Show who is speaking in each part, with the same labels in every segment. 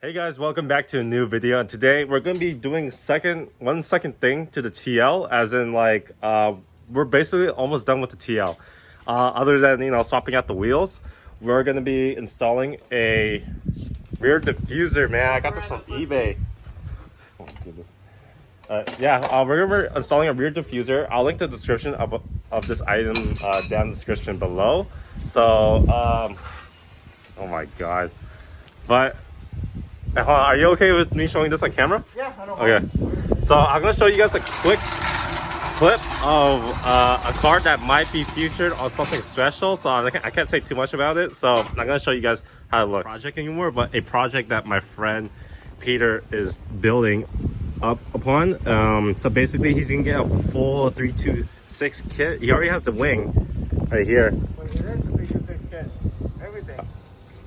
Speaker 1: Hey guys, welcome back to a new video, and today we're going to be doing one second thing to the TL, as in we're basically almost done with the TL. Other than swapping out the wheels, we're going to be installing a rear diffuser. Man, I got this from eBay. Oh my goodness. We're installing a rear diffuser. I'll link the description of this item down in the description below. So oh my god, but are you okay with me showing this on camera?
Speaker 2: Yeah, I don't
Speaker 1: Okay. So I'm gonna show you guys a quick clip of a car that might be featured on something special. So I can't say too much about it. So I'm gonna show you guys how it looks. Project anymore, but a project that my friend Peter is building up upon. So basically, he's gonna get a full 326 kit. He already has the wing right here.
Speaker 2: But it is a 326 kit. Everything.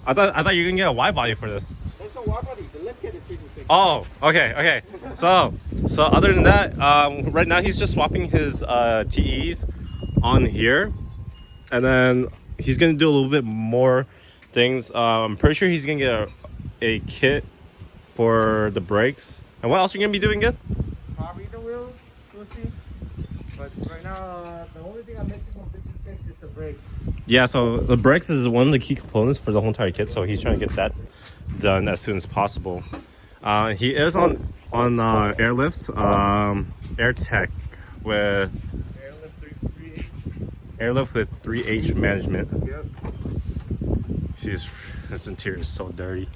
Speaker 1: I thought you were gonna get a wide body for this.
Speaker 2: There's no wide body. The lift kit is 326.
Speaker 1: Oh, okay. So other than that, right now he's just swapping his TEs on here, and then he's gonna do a little bit more things. I'm pretty sure he's gonna get a kit for the brakes. And what else are you gonna be doing again?
Speaker 2: Probably the wheels. We'll see. But right now, the only thing I'm missing from 56 is the brake.
Speaker 1: Yeah, so the brakes is one of the key components for the whole entire kit, so he's trying to get that done as soon as possible. He is on airlifts, air tech with airlift with 3H management.
Speaker 2: Yep.
Speaker 1: Jeez, this interior is so dirty.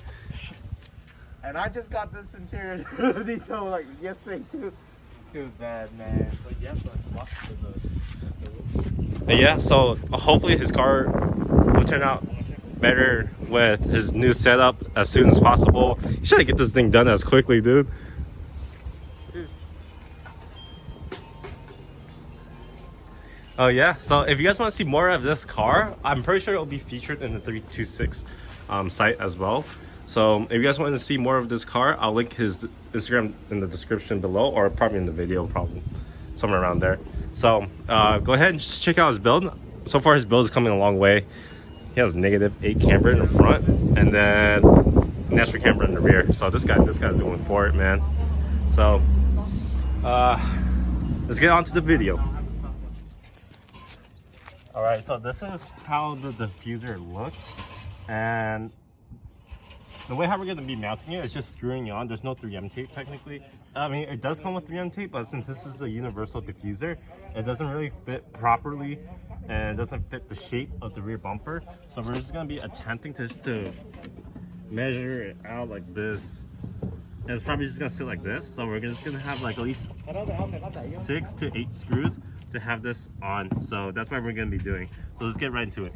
Speaker 2: And I just got this interior detail like yesterday too. It was bad, man. But yes,
Speaker 1: Yeah, so hopefully his car will turn out better with his new setup as soon as possible. You should get this thing done as quickly, dude. Oh yeah, so if you guys want to see more of this car, I'm pretty sure it'll be featured in the 326 site as well. So if you guys want to see more of this car, I'll link his Instagram in the description below, or probably in the video, probably somewhere around there. So go ahead and just check out his build. So far his build is coming a long way. He has -8 camber in the front, and then natural camber in the rear. So this guy's going for it, man. So let's get on to the video. All right, so this is how the diffuser looks, and the way how we're going to be mounting it is just screwing it on. There's no 3M tape technically. I mean, it does come with 3M tape, but since this is a universal diffuser, it doesn't really fit properly, and it doesn't fit the shape of the rear bumper. So we're just going to be attempting to measure it out like this. And it's probably just going to sit like this. So we're just going to have like at least 6 to 8 screws to have this on. So that's what we're going to be doing. So let's get right into it.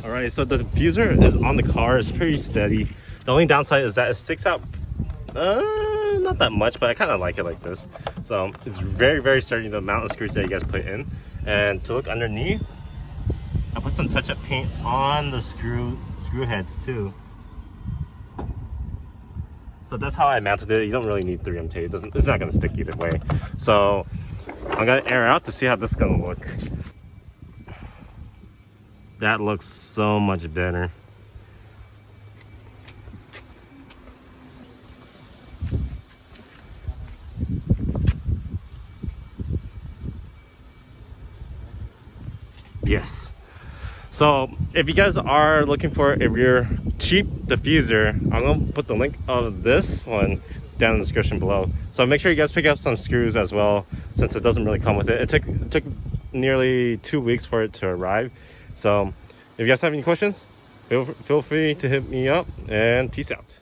Speaker 1: All right, so the diffuser is on the car. It's pretty steady. The only downside is that it sticks out not that much, but I kind of like it like this. So it's very, very sturdy, the amount of screws that you guys put in. And to look underneath, I put some touch-up paint on the screw heads too. So that's how I mounted it. You don't really need 3M tape. It's not gonna stick either way. So I'm gonna air out to see how this is gonna look. That looks so much better. Yes. So if you guys are looking for a rear cheap diffuser, I'm gonna put the link of this one down in the description below. So make sure you guys pick up some screws as well, since it doesn't really come with it. It took nearly 2 weeks for it to arrive. So if you guys have any questions, feel free to hit me up, and peace out.